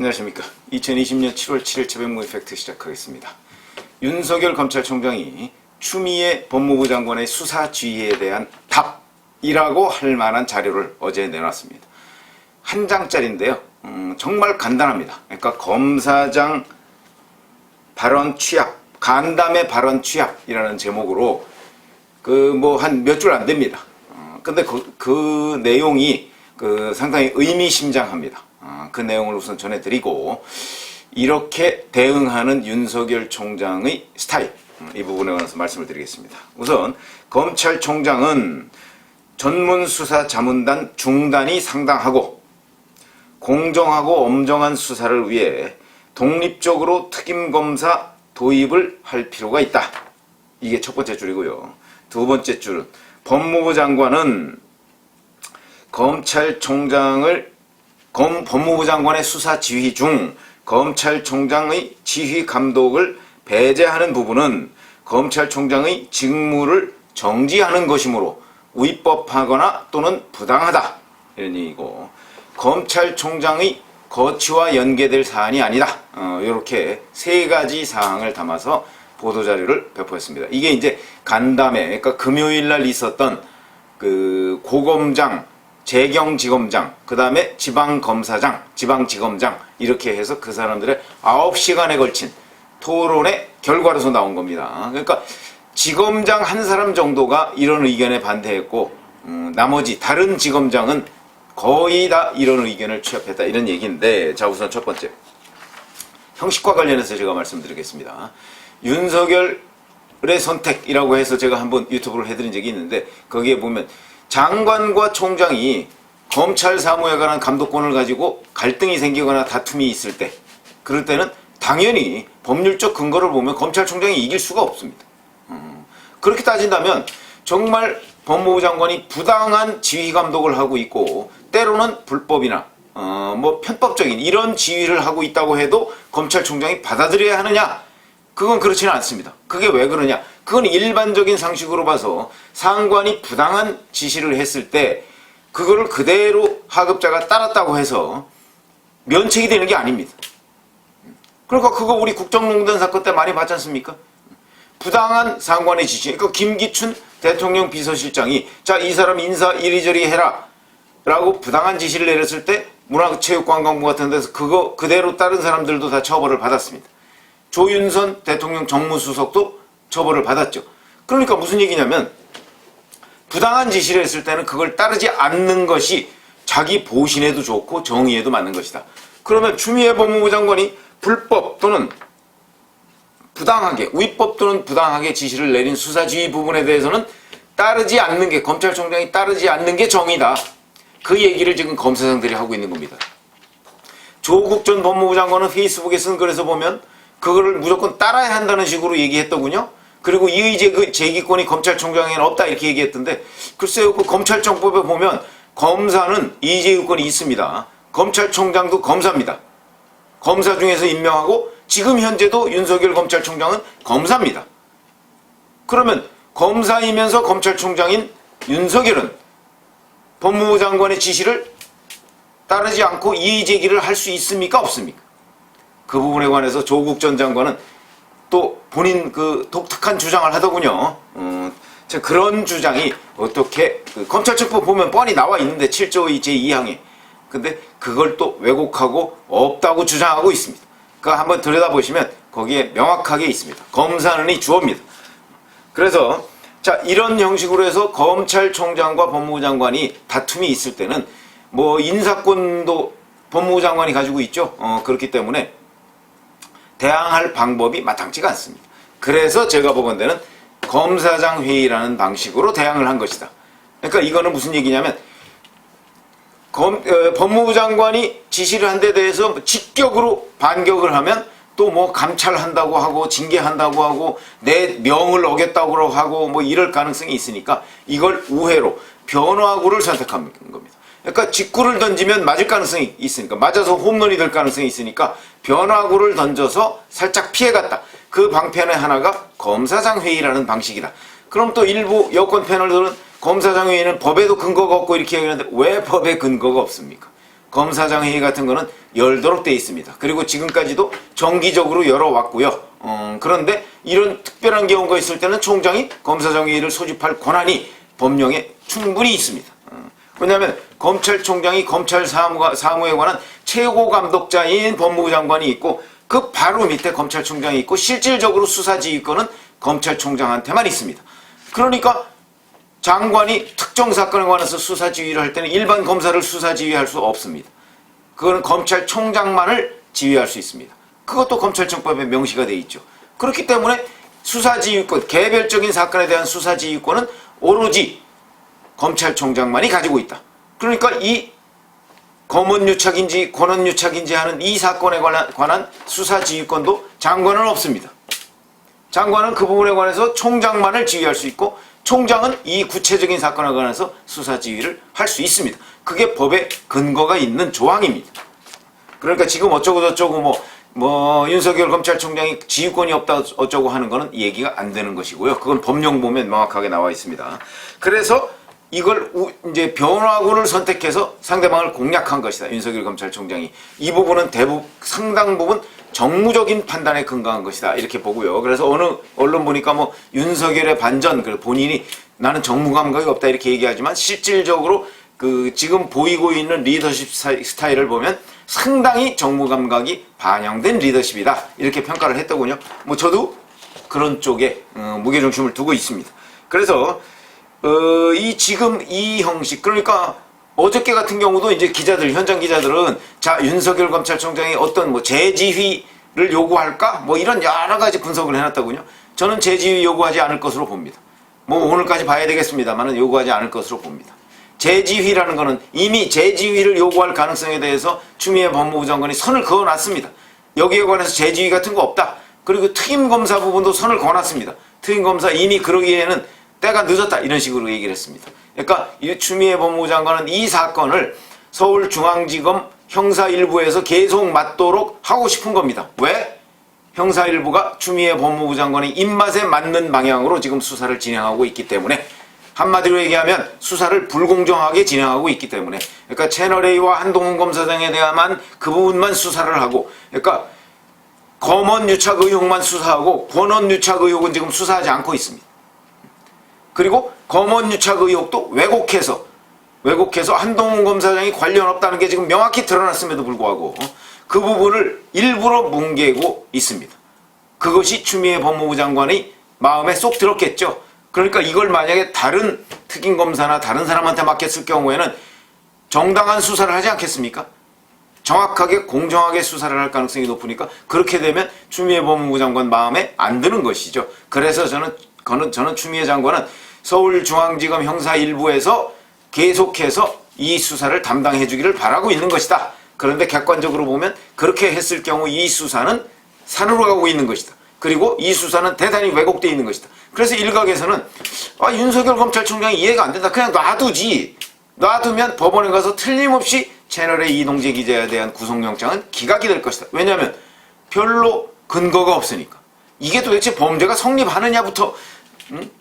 안녕하십니까. 2020년 7월 7일 최백무 팩트 시작하겠습니다. 윤석열 검찰총장이 추미애 법무부 장관의 수사 지휘에 대한 답이라고 할 만한 자료를 어제 내놨습니다. 한 장짜리인데요. 정말 간단합니다. 그러니까 검사장 발언 취합, 간담회 발언 취합이라는 제목으로 한 몇 줄 안 됩니다. 근데 그 내용이 상당히 의미심장합니다. 그 내용을 우선 전해드리고 이렇게 대응하는 윤석열 총장의 스타일, 이 부분에 관해서 말씀을 드리겠습니다. 우선 검찰총장은 전문수사자문단 중단이 상당하고 공정하고 엄정한 수사를 위해 독립적으로 특임검사 도입을 할 필요가 있다. 이게 첫 번째 줄이고요. 두 번째 줄은 법무부 장관은 법무부 장관의 수사 지휘 중 검찰총장의 지휘 감독을 배제하는 부분은 검찰총장의 직무를 정지하는 것이므로 위법하거나 또는 부당하다. 이런 얘기고, 검찰총장의 거취와 연계될 사안이 아니다. 이렇게 세 가지 사항을 담아서 보도자료를 배포했습니다. 이게 이제 간담회, 그러니까 금요일 날 있었던 고검장, 재경지검장, 그 다음에 지방검사장, 지방지검장, 이렇게 해서 그 사람들의 9시간에 걸친 토론의 결과로서 나온 겁니다. 그러니까 지검장 한 사람 정도가 이런 의견에 반대했고, 나머지 다른 지검장은 거의 다 이런 의견을 취합했다. 이런 얘기인데, 자, 우선 첫 번째. 형식과 관련해서 제가 말씀드리겠습니다. 윤석열의 선택이라고 해서 제가 한번 유튜브를 해드린 적이 있는데, 거기에 보면 장관과 총장이 검찰 사무에 관한 감독권을 가지고 갈등이 생기거나 다툼이 있을 때, 그럴 때는 당연히 법률적 근거를 보면 검찰총장이 이길 수가 없습니다. 그렇게 따진다면 정말 법무부 장관이 부당한 지휘 감독을 하고 있고, 때로는 불법이나 편법적인 이런 지휘를 하고 있다고 해도 검찰총장이 받아들여야 하느냐? 그건 그렇지는 않습니다. 그게 왜 그러냐? 그건 일반적인 상식으로 봐서 상관이 부당한 지시를 했을 때 그거를 그대로 하급자가 따랐다고 해서 면책이 되는 게 아닙니다. 그러니까 그거 우리 국정농단 사건 때 많이 봤지 않습니까? 부당한 상관의 지시, 그러니까 김기춘 대통령 비서실장이 자, 이 사람 인사 이리저리 해라 라고 부당한 지시를 내렸을 때 문화체육관광부 같은 데서 그거 그대로 다른 사람들도 다 처벌을 받았습니다. 조윤선 대통령 정무수석도 처벌을 받았죠. 그러니까 무슨 얘기냐면 부당한 지시를 했을 때는 그걸 따르지 않는 것이 자기 보신에도 좋고 정의에도 맞는 것이다. 그러면 추미애 법무부 장관이 불법 또는 부당하게, 위법 또는 부당하게 지시를 내린 수사지휘 부분에 대해서는 따르지 않는 게, 검찰총장이 따르지 않는 게 정의다. 그 얘기를 지금 검사장들이 하고 있는 겁니다. 조국 전 법무부 장관은 페이스북에 쓴 글에서 보면 그거를 무조건 따라야 한다는 식으로 얘기했더군요. 그리고 이의 제기권이 검찰총장에는 없다 이렇게 얘기했던데, 글쎄요, 그 검찰청법에 보면 검사는 이의제기권이 있습니다. 검찰총장도 검사입니다. 검사 중에서 임명하고 지금 현재도 윤석열 검찰총장은 검사입니다. 그러면 검사이면서 검찰총장인 윤석열은 법무부 장관의 지시를 따르지 않고 이의제기를 할 수 있습니까? 없습니까? 그 부분에 관해서 조국 전 장관은 또 본인 독특한 주장을 하더군요. 그런 주장이 어떻게, 검찰청법 보면 뻔히 나와 있는데 7조 제2항에. 근데 그걸 또 왜곡하고 없다고 주장하고 있습니다. 그러니까 한번 들여다보시면 거기에 명확하게 있습니다. 검사는이 주어입니다. 그래서 자, 이런 형식으로 해서 검찰총장과 법무부 장관이 다툼이 있을 때는 인사권도 법무부 장관이 가지고 있죠. 그렇기 때문에 대항할 방법이 마땅치가 않습니다. 그래서 제가 보건대는 검사장 회의라는 방식으로 대항을 한 것이다. 그러니까 이거는 무슨 얘기냐면 법무부 장관이 지시를 한 데 대해서 직격으로 반격을 하면 또 감찰한다고 하고 징계한다고 하고 내 명을 어겼다고 하고 이럴 가능성이 있으니까 이걸 우회로 변화구를 선택한 겁니다. 그러니까 직구를 던지면 맞을 가능성이 있으니까, 맞아서 홈런이 될 가능성이 있으니까 변화구를 던져서 살짝 피해갔다. 그 방편의 하나가 검사장 회의라는 방식이다. 그럼 또 일부 여권 패널들은 검사장 회의는 법에도 근거가 없고 이렇게 얘기하는데 왜 법에 근거가 없습니까? 검사장 회의 같은 거는 열도록 돼 있습니다. 그리고 지금까지도 정기적으로 열어왔고요. 그런데 이런 특별한 경우가 있을 때는 총장이 검사장 회의를 소집할 권한이 법령에 충분히 있습니다. 왜냐하면 검찰총장이 검찰 사무에 관한 최고 감독자인 법무부 장관이 있고 그 바로 밑에 검찰총장이 있고 실질적으로 수사지휘권은 검찰총장한테만 있습니다. 그러니까 장관이 특정 사건에 관해서 수사지휘를 할 때는 일반 검사를 수사지휘할 수 없습니다. 그거는 검찰총장만을 지휘할 수 있습니다. 그것도 검찰청법에 명시가 되어 있죠. 그렇기 때문에 수사지휘권, 개별적인 사건에 대한 수사지휘권은 오로지 검찰총장만이 가지고 있다. 그러니까 이 검언유착인지 권언유착인지 하는 이 사건에 관한 수사지휘권도 장관은 없습니다. 장관은 그 부분에 관해서 총장만을 지휘할 수 있고 총장은 이 구체적인 사건에 관해서 수사지휘를 할 수 있습니다. 그게 법에 근거가 있는 조항입니다. 그러니까 지금 어쩌고저쩌고 윤석열 검찰총장이 지휘권이 없다 어쩌고 하는 거는 얘기가 안 되는 것이고요. 그건 법령 보면 명확하게 나와 있습니다. 그래서 이걸 이제 변화구를 선택해서 상대방을 공략한 것이다. 윤석열 검찰총장이. 이 부분은 상당 부분 정무적인 판단에 근거한 것이다. 이렇게 보고요. 그래서 어느 언론 보니까 윤석열의 반전, 본인이 나는 정무 감각이 없다 이렇게 얘기하지만 실질적으로 지금 보이고 있는 리더십 스타일을 보면 상당히 정무 감각이 반영된 리더십이다. 이렇게 평가를 했더군요. 저도 그런 쪽에 무게중심을 두고 있습니다. 그래서 지금 이 형식, 그러니까 어저께 같은 경우도 이제 현장 기자들은 자, 윤석열 검찰총장이 어떤 재지휘를 요구할까? 이런 여러 가지 분석을 해놨더군요. 저는 재지휘 요구하지 않을 것으로 봅니다. 오늘까지 봐야 되겠습니다만은 요구하지 않을 것으로 봅니다. 재지휘라는 거는 이미 재지휘를 요구할 가능성에 대해서 추미애 법무부 장관이 선을 그어놨습니다. 여기에 관해서 재지휘 같은 거 없다. 그리고 특임검사 부분도 선을 그어놨습니다. 특임검사 이미 그러기에는 때가 늦었다 이런 식으로 얘기를 했습니다. 그러니까 이 추미애 법무부 장관은 이 사건을 서울중앙지검 형사 1부에서 계속 맡도록 하고 싶은 겁니다. 왜? 형사 1부가 추미애 법무부 장관의 입맛에 맞는 방향으로 지금 수사를 진행하고 있기 때문에, 한마디로 얘기하면 수사를 불공정하게 진행하고 있기 때문에, 그러니까 채널A와 한동훈 검사장에 대한 그 부분만 수사를 하고, 그러니까 검언유착 의혹만 수사하고 권언유착 의혹은 지금 수사하지 않고 있습니다. 그리고 검언유착 의혹도 왜곡해서 한동훈 검사장이 관련 없다는 게 지금 명확히 드러났음에도 불구하고 그 부분을 일부러 뭉개고 있습니다. 그것이 추미애 법무부 장관의 마음에 쏙 들었겠죠. 그러니까 이걸 만약에 다른 특임검사나 다른 사람한테 맡겼을 경우에는 정당한 수사를 하지 않겠습니까? 정확하게 공정하게 수사를 할 가능성이 높으니까 그렇게 되면 추미애 법무부 장관 마음에 안 드는 것이죠. 그래서 저는 추미애 장관은 서울중앙지검 형사 1부에서 계속해서 이 수사를 담당해 주기를 바라고 있는 것이다. 그런데 객관적으로 보면 그렇게 했을 경우 이 수사는 산으로 가고 있는 것이다. 그리고 이 수사는 대단히 왜곡되어 있는 것이다. 그래서 일각에서는 윤석열 검찰총장이 이해가 안 된다. 그냥 놔두지. 놔두면 법원에 가서 틀림없이 채널A 이동재 기자에 대한 구속영장은 기각이 될 것이다. 왜냐하면 별로 근거가 없으니까. 이게 도대체 범죄가 성립하느냐부터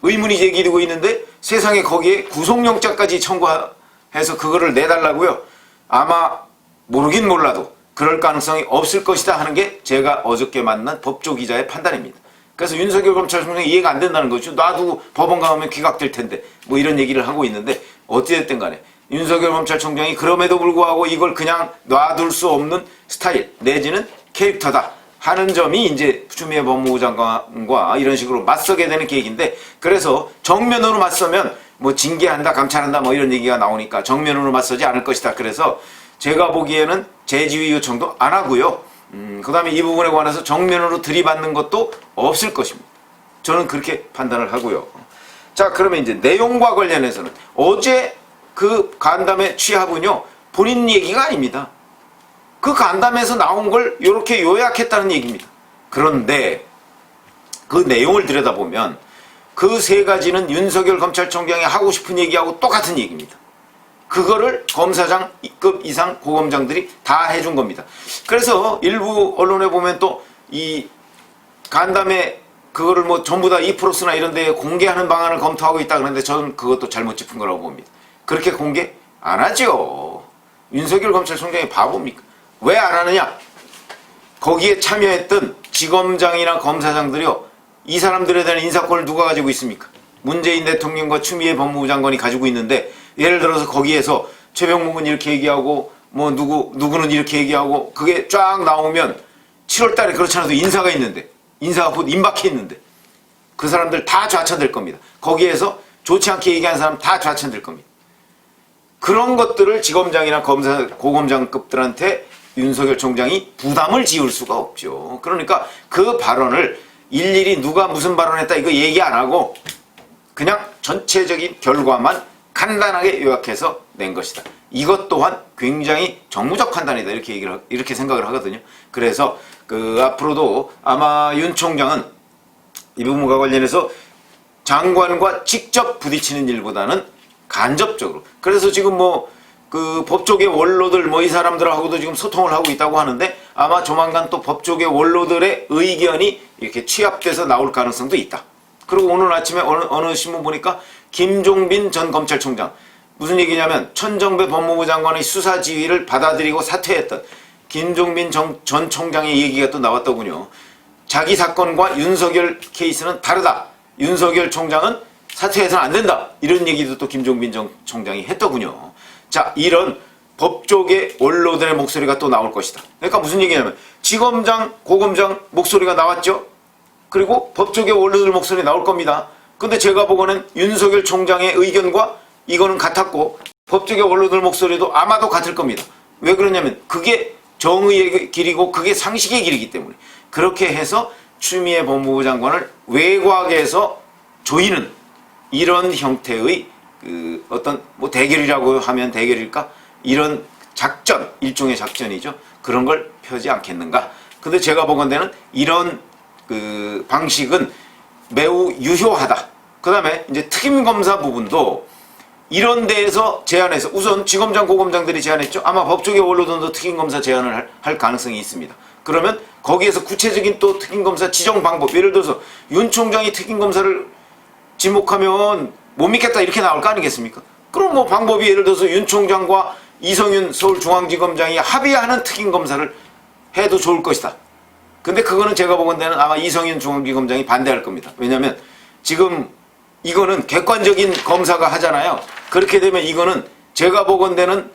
의문이 제기되고 있는데 세상에 거기에 구속영장까지 청구해서 그거를 내달라고요? 아마 모르긴 몰라도 그럴 가능성이 없을 것이다 하는 게 제가 어저께 만난 법조기자의 판단입니다. 그래서 윤석열 검찰총장이 이해가 안 된다는 거죠. 놔두고 법원 가면 기각될 텐데 이런 얘기를 하고 있는데 어찌됐든 간에 윤석열 검찰총장이 그럼에도 불구하고 이걸 그냥 놔둘 수 없는 스타일 내지는 캐릭터다 하는 점이 이제 추미애 법무부 장관과 이런 식으로 맞서게 되는 계획인데, 그래서 정면으로 맞서면 징계한다, 감찰한다 이런 얘기가 나오니까 정면으로 맞서지 않을 것이다. 그래서 제가 보기에는 재지휘 요청도 안 하고요. 그 다음에 이 부분에 관해서 정면으로 들이받는 것도 없을 것입니다. 저는 그렇게 판단을 하고요. 자, 그러면 이제 내용과 관련해서는 어제 그 간담회 취합은요, 본인 얘기가 아닙니다. 그 간담회에서 나온 걸 이렇게 요약했다는 얘기입니다. 그런데 그 내용을 들여다보면 그 세 가지는 윤석열 검찰총장이 하고 싶은 얘기하고 똑같은 얘기입니다. 그거를 검사장급 이상 고검장들이 다 해준 겁니다. 그래서 일부 언론에 보면 또 이 간담회 그거를 전부 다 E+나 이런 데에 공개하는 방안을 검토하고 있다 그러는데 저는 그것도 잘못 짚은 거라고 봅니다. 그렇게 공개 안 하죠. 윤석열 검찰총장이 바보입니까? 왜 안 하느냐? 거기에 참여했던 지검장이나 검사장들이요, 이 사람들에 대한 인사권을 누가 가지고 있습니까? 문재인 대통령과 추미애 법무부 장관이 가지고 있는데, 예를 들어서 거기에서 최병묵은 이렇게 얘기하고 뭐 누구는 이렇게 얘기하고 그게 쫙 나오면 7월 달에 그렇지 않아도 인사가 있는데, 인사가 곧 임박해 있는데 그 사람들 다 좌천될 겁니다. 거기에서 좋지 않게 얘기한 사람 다 좌천될 겁니다. 그런 것들을 지검장이나 검사, 고검장급들한테 윤석열 총장이 부담을 지울 수가 없죠. 그러니까 그 발언을 일일이 누가 무슨 발언했다 이거 얘기 안 하고 그냥 전체적인 결과만 간단하게 요약해서 낸 것이다. 이것 또한 굉장히 정무적 판단이다. 이렇게 생각을 하거든요. 그래서 앞으로도 아마 윤 총장은 이 부분과 관련해서 장관과 직접 부딪히는 일보다는 간접적으로. 그래서 지금 법조계 원로들 이 사람들하고도 지금 소통을 하고 있다고 하는데 아마 조만간 또 법조계 원로들의 의견이 이렇게 취합돼서 나올 가능성도 있다. 그리고 오늘 아침에 어느 신문 보니까 김종빈 전 검찰총장, 무슨 얘기냐면 천정배 법무부 장관의 수사 지휘를 받아들이고 사퇴했던 김종빈 전 총장의 얘기가 또 나왔더군요. 자기 사건과 윤석열 케이스는 다르다. 윤석열 총장은 사퇴해서는 안 된다. 이런 얘기도 또 김종빈 전 총장이 했더군요. 자, 이런 법조계 원로들의 목소리가 또 나올 것이다. 그러니까 무슨 얘기냐면 지검장, 고검장 목소리가 나왔죠. 그리고 법조계 원로들 목소리 나올 겁니다. 근데 제가 보고는 윤석열 총장의 의견과 이거는 같았고 법조계 원로들 목소리도 아마도 같을 겁니다. 왜 그러냐면 그게 정의의 길이고 그게 상식의 길이기 때문에. 그렇게 해서 추미애 법무부 장관을 외곽에서 조이는 이런 형태의 어떤 대결이라고 하면 대결일까? 이런 작전, 일종의 작전이죠. 그런 걸 펴지 않겠는가? 근데 제가 보건대는 이런 방식은 매우 유효하다. 그 다음에 이제 특임검사 부분도 이런 데에서 제안해서 우선 지검장, 고검장들이 제안했죠. 아마 법조계 원로들도 특임검사 제안을 할 가능성이 있습니다. 그러면 거기에서 구체적인 또 특임검사 지정 방법, 예를 들어서 윤 총장이 특임검사를 지목하면 못 믿겠다 이렇게 나올 거 아니겠습니까? 그럼 방법이 예를 들어서 윤 총장과 이성윤 서울중앙지검장이 합의하는 특임검사를 해도 좋을 것이다. 근데 그거는 제가 보건대는 아마 이성윤 중앙지검장이 반대할 겁니다. 왜냐하면 지금 이거는 객관적인 검사가 하잖아요. 그렇게 되면 이거는 제가 보건대는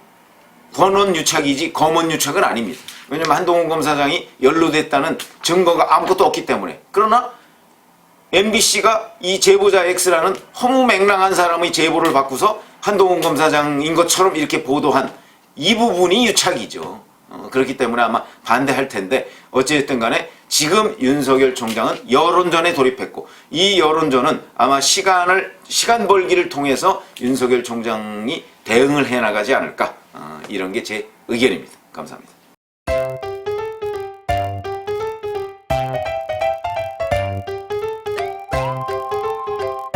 권원유착이지 검언유착은 아닙니다. 왜냐하면 한동훈 검사장이 연루됐다는 증거가 아무것도 없기 때문에. 그러나 MBC가 이 제보자 X라는 허무맹랑한 사람의 제보를 받고서 한동훈 검사장인 것처럼 이렇게 보도한 이 부분이 유착이죠. 그렇기 때문에 아마 반대할 텐데 어찌됐든 간에 지금 윤석열 총장은 여론전에 돌입했고 이 여론전은 아마 시간 벌기를 통해서 윤석열 총장이 대응을 해나가지 않을까, 이런 게 제 의견입니다. 감사합니다.